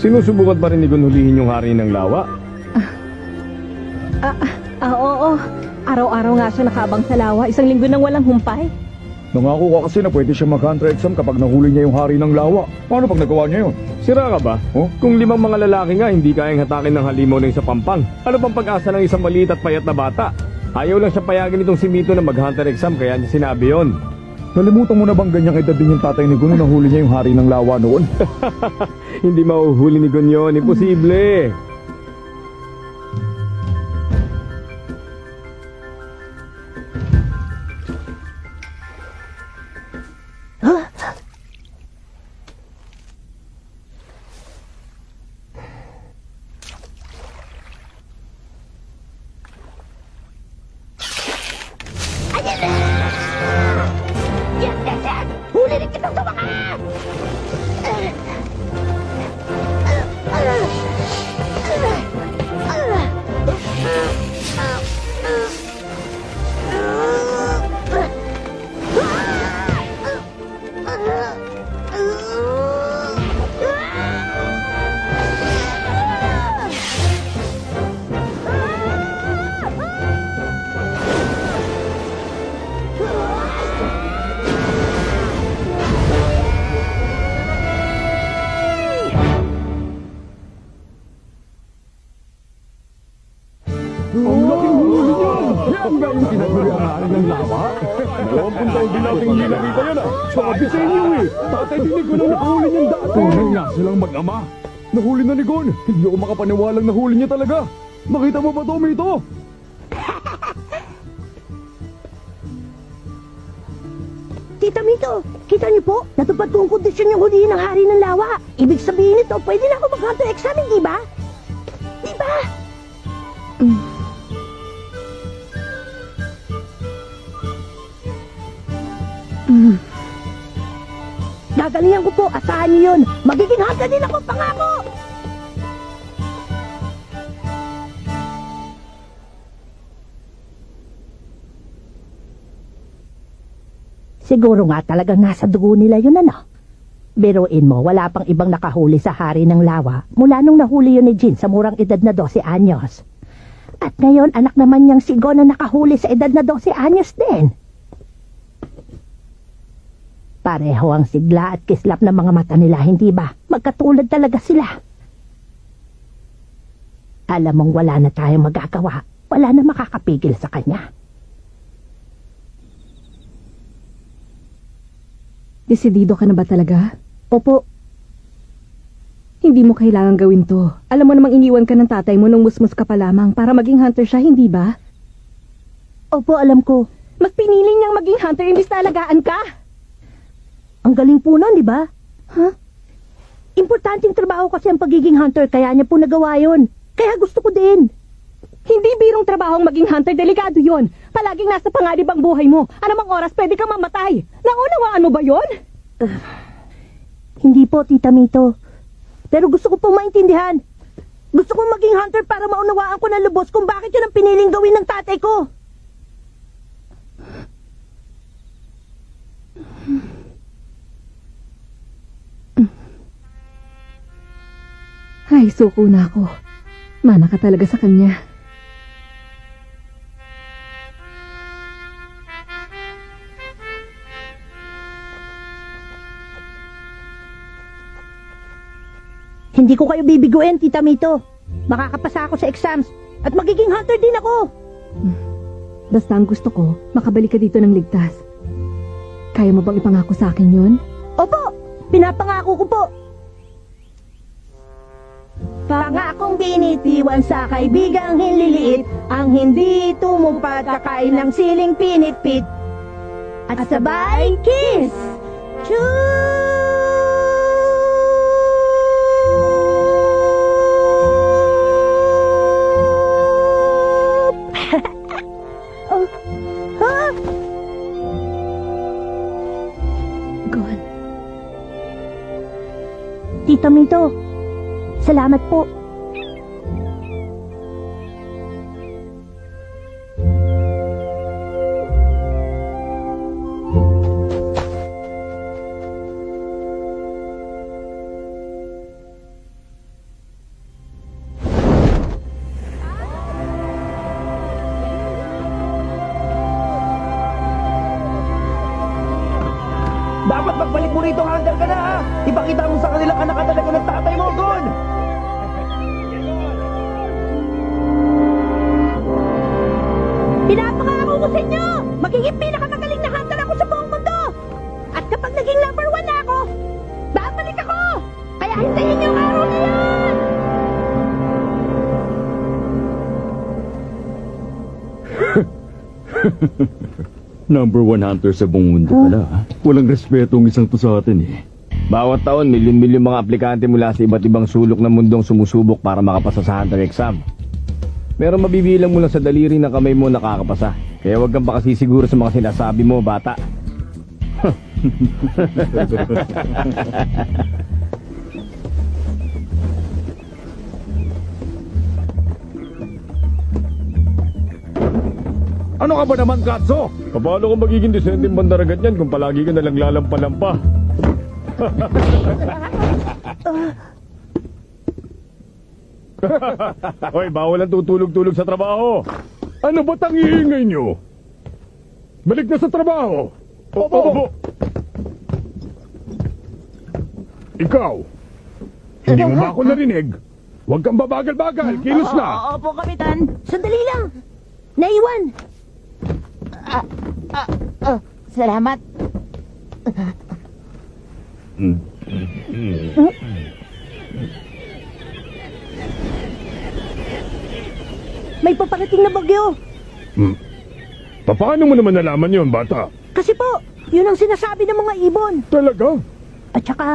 Sinusubukan pa rin ni Gon hulihin yung hari ng lawa? Oo. Araw-araw nga siya nakabang sa lawa. 1 linggo nang walang humpay. Nangako ka kasi na pwede siya mag-hunter exam kapag nahuli niya yung hari ng lawa. Paano pag nagawa niya yun? Sira ka ba? Oh? Kung 5 mga lalaki nga hindi kayang hatakin ng halimaw ng isa pampang, ano bang pag-asa ng isang maliit at payat na bata? Ayaw lang siya payagin itong si Mito na mag-hunter exam kaya niya sinabi yon. Nalimutan mo na bang ganyang edad din yung tatay ni Gun nung nahuli niya yung hari ng lawa noon? Hindi mahuhuli ni Gon yun. Imposible. Huli rin kitang tumakas! Ang laking huli niya! Yan ba yung pinaguli ang hari ng lawa? 20 taon din nating hindi nakita yan ah! Sabi sa inyo eh! Tatay din ni Gun ang nakahuli niyan dati! Tunay nga silang mag-ama! Nahuli na ni Gun! Hindi ako makapaniwalang nahuli niya talaga! Nakita mo ba to, Mito? Tita Mito, kita niyo po? Natupad po ang kondisyon yung hulihin ng hari ng lawa. Ibig sabihin nito, pwede na ako mag-hunter exam, di ba? Di ba? Gagalingan ko po, asahan niyo yun. Magiging hunter din ako, pangako! Siguro nga talagang nasa dugo nila yun, ano? Biruin mo, wala pang ibang nakahuli sa hari ng lawa mula nung nahuli yun ni Jin sa murang edad na 12 anyos. At ngayon, anak naman niyang si Gon na nakahuli sa edad na 12 anyos din. Pareho ang sigla at kislap ng mga mata nila, hindi ba? Magkatulad talaga sila. Alam mong wala na tayong magagawa. Wala na makakapigil sa kanya. Desidido ka na ba talaga? Opo, Hindi mo kailangan gawin to. Alam mo namang iniwan ka ng tatay mo nung musmus ka pa lamang para maging hunter siya, hindi ba? opo, alam ko. Mas pinili niyang maging hunter imbis na alagaan ka. Ang galing po nun, di ba? Huh? Importanteng trabaho kasi ang pagiging hunter, kaya niya po nagawa yun. Kaya gusto ko din. Hindi birong trabahong maging hunter, delikado yon. Palaging nasa panganib ang buhay mo. Anumang oras pwede kang mamatay. Naunawaan mo ba yon? Hindi po, Tita Mito. Pero gusto ko pong maintindihan. Gusto kong maging hunter para maunawaan ko ng lubos kung bakit yun ang piniling gawin ng tatay ko. Ay, suko na ako. Mana ka talaga sa kanya. Hindi ko kayo bibiguin, Tita Mito. Makakapasa ako sa exams at magiging hunter din ako. Basta ang gusto ko, makabalik ka dito ng ligtas. Kaya mo bang ipangako sa akin yon? Opo, pinapangako ko po. Pangakong binitiwan sa kaibigang hinliliit, ang hindi tumupad kakain ng siling pinitpit. At sabay, kiss! Choo! Tita Mito. Salamat po. Dapat magbalik mo rito, Hunter ka na ha! Ipakita mo sa kanila ka nakatalaga ng tatay mo, Gon! Pinapangako ko sa inyo! Magiging pinakamagaling na hunter ako sa buong mundo! At kapag naging number 1 na ako, babalik ako! Kaya hintayin niyo ang araw na yan! Number 1 hunter sa buong mundo pala. Walang respeto ang isang to sa atin eh. Bawat taon, milyon-milyon mga aplikante mula sa iba't ibang sulok ng mundong sumusubok para makapasa sa Hunter exam. Pero mabibilang mo lang sa daliri ng kamay mo nakakapasa. Kaya huwag kang pakasisiguro sa mga sinasabi mo, bata. Ano ka ba naman, Katso? Paano kung magiging disenteng bandaragat yan kung palagi ka nalang lalampa-lampa? Hoy, bawal ang tutulog-tulog sa trabaho. Ano ba tangiingay nyo? Balik na sa trabaho. Opo. Ikaw, hindi mo ba ako narinig? Huwag kang babagal-bagal, kilos na. Opo, Kapitan. Sandali lang. Naiwan. Salamat. May paparating na bagyo. Paano mo naman nalaman yon, bata? Kasi po, yun ang sinasabi ng mga ibon. Talaga? At saka...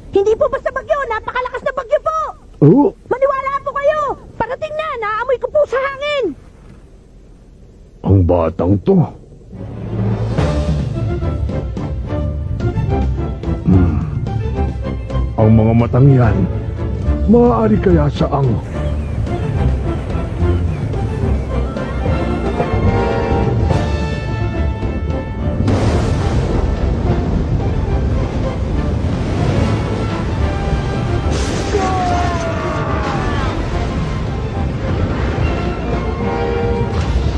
Hindi po basta bagyo, napakalakas na bagyo po! Oo. Maniwala po kayo! Parating na, naamoy ko po sa hangin! Ang batang to. Ang mga matang yan, maaari kaya saang...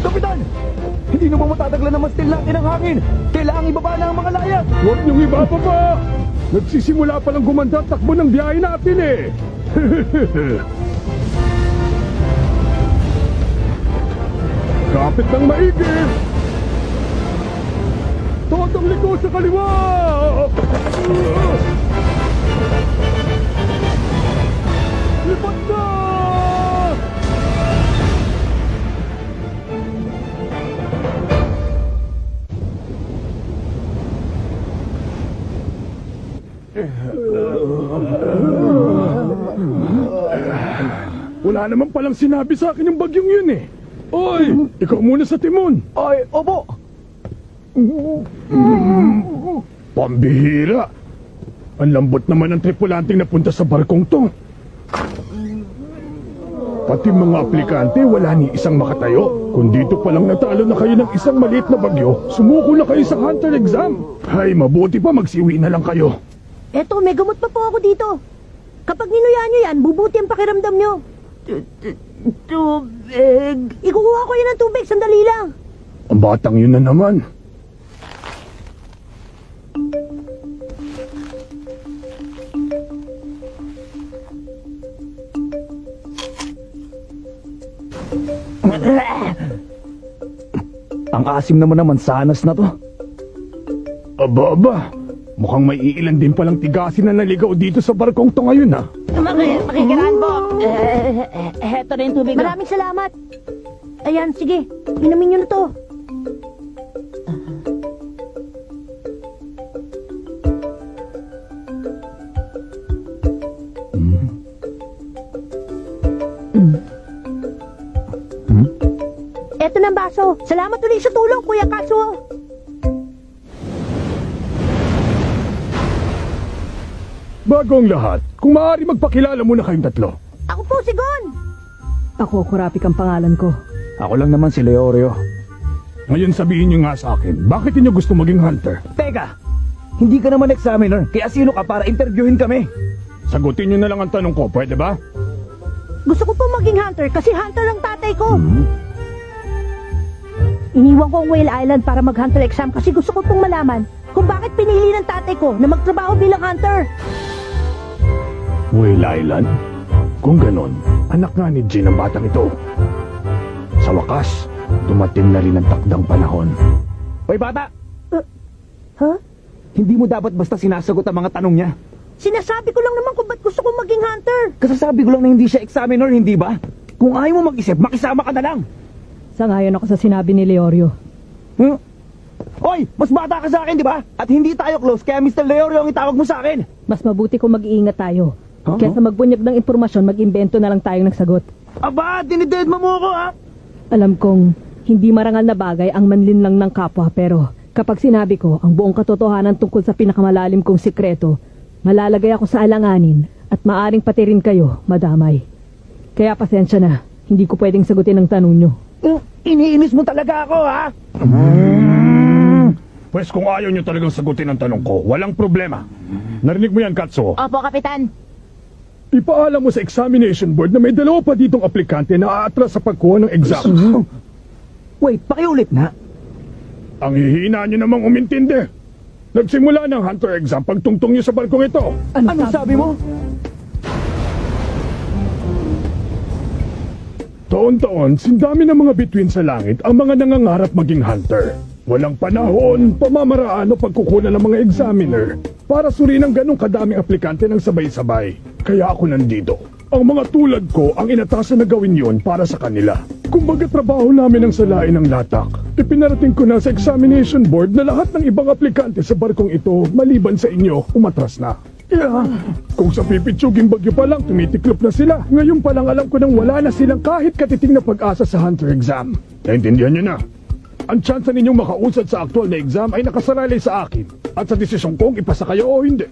Kapitan! Hindi na ba matataglan naman still natin ang hangin? Kailangang ibaba na ang mga layag! Huwag niyong ibababa! Nagsisimula pa lang gumanda at takbo ng biyahe natin eh! Kapit ng maigi! Totong liko sa kaliwa! Lipat na! Wala naman palang sinabi sa akin yung bagyong yun eh. Oy, ikaw muna sa timon. Ay, opo! Pambihira. Ang lambot naman ng tripulanting napunta sa barkong to. Pati mga aplikante, wala ni isang makatayo. Kung dito palang natalo na kayo ng isang maliit na bagyo, sumuko na kayo sa Hunter exam. Ay, mabuti pa magsiwi na lang kayo. Eto, may gamot pa po ako dito. Kapag ninuya nyo yan, bubuti ang pakiramdam nyo. Tubig. Ikukuha ko yan ng tubig, sandali lang. Ang batang yun na naman. Ang asim naman sanas na to. Aba, mukhang may iilan din palang tigasin na naligaw dito sa barkong to ngayon ha. Makikiraan po. Heto na yung tubig. Maraming salamat. Ayan, sige. Inumin nyo na to. ng baso. Salamat ulit sa tulong, Kuya Katsuo. Bago ang lahat, kung maaari magpakilala muna kayong tatlo. Ako po si Gon. Ako, Kurapik ang pangalan ko. Ako lang naman si Leorio. Ngayon sabihin niyo nga sa akin, bakit niyo gusto maging hunter? Teka, hindi ka naman examiner, kaya sino ka para interviewin kami? Sagutin niyo na lang ang tanong ko, pwede ba? Gusto ko po maging hunter kasi hunter ang tatay ko. Iniwan ko ang Whale Island para mag-hunter exam kasi gusto ko pong malaman kung bakit pinili ng tatay ko na magtrabaho bilang hunter. Whale Island? Kung ganon, anak nga ni Jin ang batang ito. Sa wakas, dumating na rin ang takdang panahon. Hoy bata, Huh? hindi mo dapat basta sinasagot ang mga tanong niya. Sinasabi ko lang naman kung ba't gusto kong maging hunter. Kasasabi ko lang na hindi siya examiner, hindi ba? Kung ayaw mo mag-isip, makisama ka na lang. Sangayon ako sa sinabi ni Leorio. Hoy, mas bata ka sa akin, di ba? At hindi tayo close, kaya Mr. Leorio ang itawag mo sa akin. Mas mabuti kung mag-iingat tayo. Huh? Kesa magbunyag ng impormasyon, mag-imbento na lang tayong nagsagot. Aba, dinidedma mo ako, ha? Alam kong hindi marangal na bagay ang manlinlang ng kapwa, pero kapag sinabi ko ang buong katotohanan tungkol sa pinakamalalim kong sikreto, malalagay ako sa alanganin at maaring pati rin kayo madamay. Kaya pasensya na, hindi ko pwedeng sagutin ang tanong nyo. Iniinis mo talaga ako, ha? Pwes kung ayaw niyo talagang sagutin ang tanong ko, walang problema. Narinig mo yan, Katsuo? Opo, Kapitan. Ipaalam mo sa examination board na may dalawa pa ditong aplikante na aatras sa pagkuha ng exam. Wait, pakiulit na. Ang hihina niyo namang umintindi. Nagsimula ng hunter exam pagtungtong niyo sa barkong ito. Ano sabi mo? Taon-taon, sindami ng mga bituin sa langit ang mga nangangarap maging hunter. Walang panahon, pamamaraan o pagkukunan ng mga examiner para suriin ang ganong kadaming aplikante ng sabay-sabay. Kaya ako nandito. Ang mga tulad ko ang inatasan na gawin yon para sa kanila. Kumbaga trabaho namin ang salain ng latak. Ipinarating ko na sa examination board na lahat ng ibang aplikante sa barkong ito maliban sa inyo umatras na. Kung sa pipitsuging bagyo pa lang, tumitiklop na sila. Ngayon pa lang alam ko nang wala na silang kahit katiting na pag-asa sa hunter exam. Naintindihan nyo na? Ang tsansa ninyong makausad sa aktual na exam ay nakasalalay sa akin at sa desisyon kong ipasa kayo o hindi.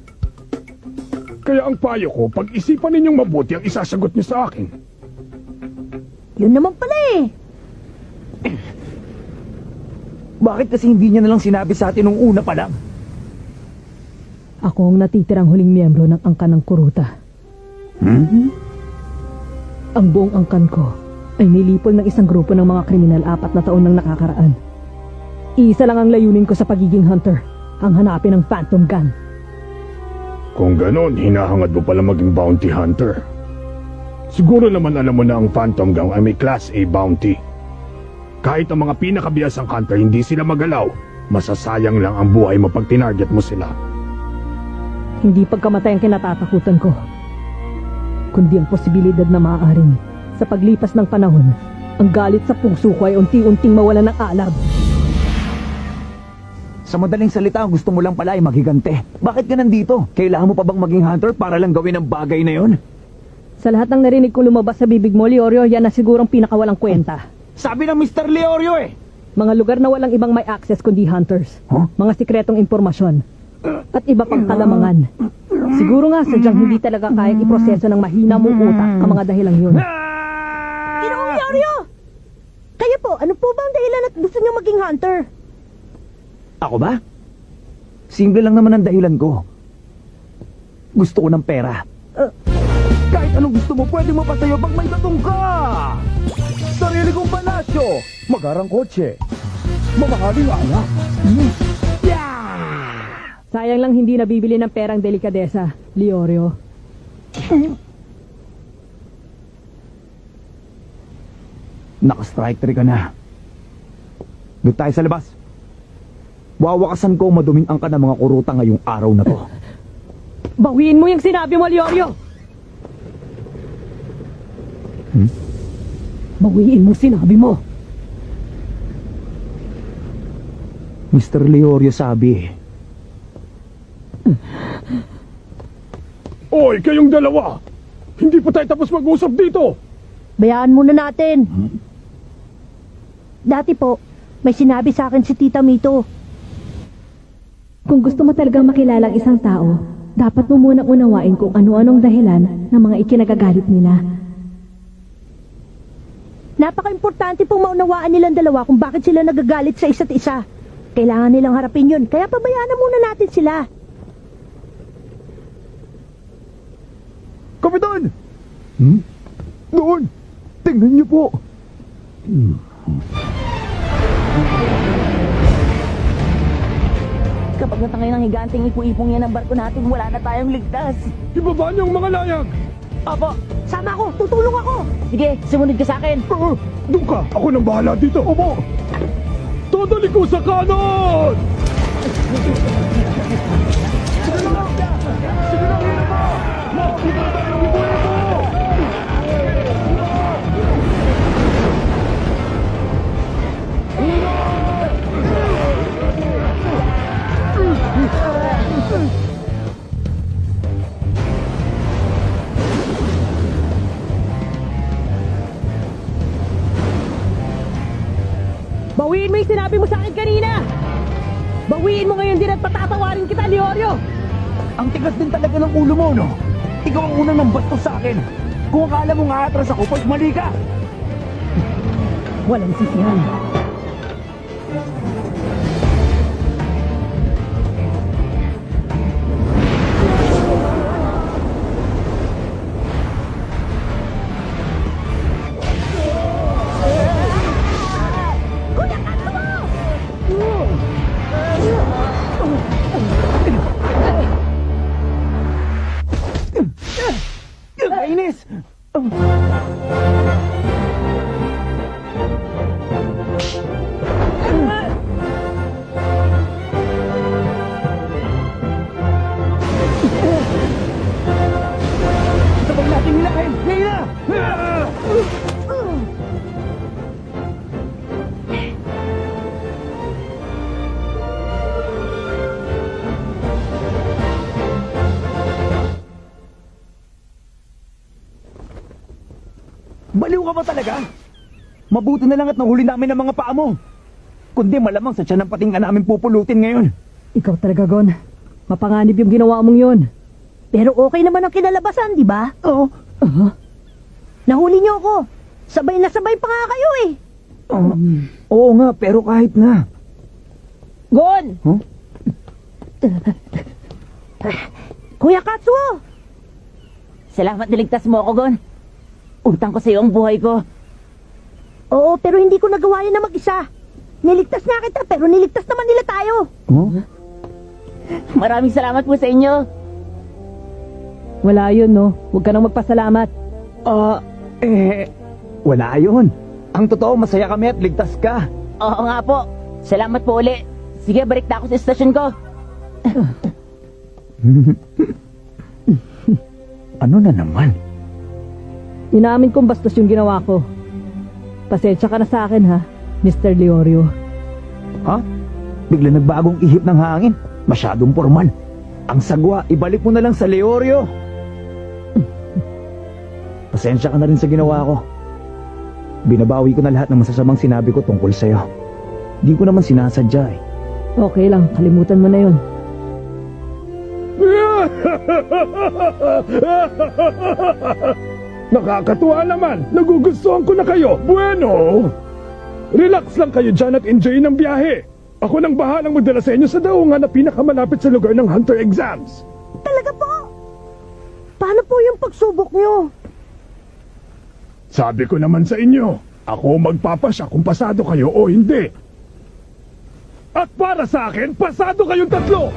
Kaya ang payo ko, pag-isipan ninyong mabuti ang isasagot niyo sa akin. Yun naman pala eh. Bakit kasi hindi niya nalang sinabi sa atin nung una pa lang? Ako ang natitirang huling miyembro ng angkan ng kuruta. Ang buong angkan ko ay nilipol ng isang grupo ng mga kriminal 4 na taon nang nakakaraan. Isa lang ang layunin ko sa pagiging hunter, ang hanapin ng Phantom Gun. Kung ganon, hinahangad mo pala maging bounty hunter. Siguro naman alam mo na ang Phantom Gun ay may Class A bounty. Kahit ang mga pinakabiyasang hunter hindi sila magalaw, masasayang lang ang buhay mo pag tinarget mo sila. Hindi pagkamatay ang kinatatakutan ko, kundi ang posibilidad na maaaring sa paglipas ng panahon, ang galit sa puso ko ay unti-unting mawala ng alab. Sa madaling salita, gusto mo lang pala ay maghigante. Bakit ka nandito? Kailangan mo pa bang maging hunter para lang gawin ang bagay na yon? Sa lahat ng narinig ko lumabas sa bibig mo, Leorio, yan na sigurong pinakawalang kwenta. Sabi ng Mr. Leorio eh! Mga lugar na walang ibang may access kundi hunters. Huh? Mga sikretong impormasyon. At iba pang kalamangan. Siguro nga sadyang hindi talaga kayang iproseso ng mahina mong utak ang mga dahilang yun. Ginoong Leorio! Kayo po, ano po bang dahilan at gusto niyo maging hunter? Ako ba? Simple lang naman ang dahilan ko. Gusto ko ng pera. Kahit anong gusto mo, pwede mo pa sa'yo pag may tatong ka! Sarili kong palasyo! Magarang kotse! Mamahaling anak! Sayang lang hindi nabibili ng perang delikadesa, Leorio. Naka-strike 3 ka na. Doon tayo sa labas. Wawakasan ko ang maduming angka ng mga kuruta ngayong araw na to. Bawiin mo yung sinabi mo, Leorio! Bawiin mo sinabi mo! Mr. Leorio sabi, Oy, kayong dalawa! Hindi pa tayo tapos mag-usap dito! Bayaan muna natin. Dati po, may sinabi sa akin si Tita Mito. Kung gusto mo talagang makilala ang isang tao, dapat mo munang unawain kung ano-anong dahilan ng mga ikinagagalit nila. Napaka-importante pong maunawaan nilang dalawa kung bakit sila nagagalit sa isa't isa. Kailangan nilang harapin yun, kaya pabayaan na muna natin sila. Kapitan! Doon! Tingnan niyo po! Kapag natangay ng higanting ipu-ipong yan ang barko natin, wala na tayong ligtas. Ibaba niyo ang mga layag! Opo, Sama ko, tutulong ako. sige, sumunod ka sa akin. Doon ka! Ako nang bahala dito! Opo! Todo liko sa kanon! Sige lang! Sige lang, hila mo! Maabot na tayo ng ibu-ibo! Bawiin mo yung sinabi mo sa akin kanina! Bawiin mo ngayon din at patatawarin kita, Leorio! Ang tigas din talaga ng ulo mo, no? Ikaw ang unang nang bastos sa akin. Kung akala mo nga atras ako, pues mali ka. Walang sisihan. Kainis! Sabag natin nilahin! Ngayon na! Baliw ka ba talaga? Mabuti na lang at nahuli namin ang mga paa mo. Kundi malamang sa tiyan ng pating ka namin pupulutin ngayon. Ikaw talaga, Gon. Mapanganib yung ginawa mong yun. Pero okay naman ang kinalabasan, di ba? Oo. Nahuli niyo ako. Sabay na sabay pa nga kayo eh. Oo nga, pero kahit na. Gon! Kuya Katsuo! Salamat niligtas mo ako, Gon. Utang ko sa iyo ang buhay ko. Oo, pero hindi ko nagawa yun na mag-isa. Niligtas nga kita, pero niligtas naman nila tayo. Maraming salamat po sa inyo. Wala yun, no? Huwag ka nang magpasalamat. Wala yun. Ang totoo, masaya kami at ligtas ka. Oo nga po. Salamat po uli. Sige, balik na ako sa estasyon ko. Ano na naman? Inamin kong bastos yung ginawa ko. Pasensya ka na sa akin, ha, Mr. Leorio. Ha? Bigla nagbagong ihip ng hangin. Masyadong formal. Ang sagwa, ibalik mo na lang sa Leorio. Pasensya ka na rin sa ginawa ko. Binabawi ko na lahat ng masasamang sinabi ko tungkol sa'yo. Di ko naman sinasadya eh. Okay lang, kalimutan mo na yun. Nakakatuwa naman! Nagugustuhan ko na kayo! Bueno! Relax lang kayo dyan at enjoy ng biyahe! Ako nang bahalang magdala sa inyo sa daungan na pinakamalapit sa lugar ng Hunter exams! Talaga po? Paano po yung pagsubok nyo? Sabi ko naman sa inyo, ako magpapasya kung pasado kayo o hindi. At para sa akin, pasado kayong tatlo!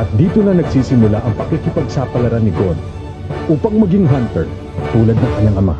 At dito na nagsisimula ang pakikipagsapalaran ni Gon upang maging hunter tulad ng kanyang ama.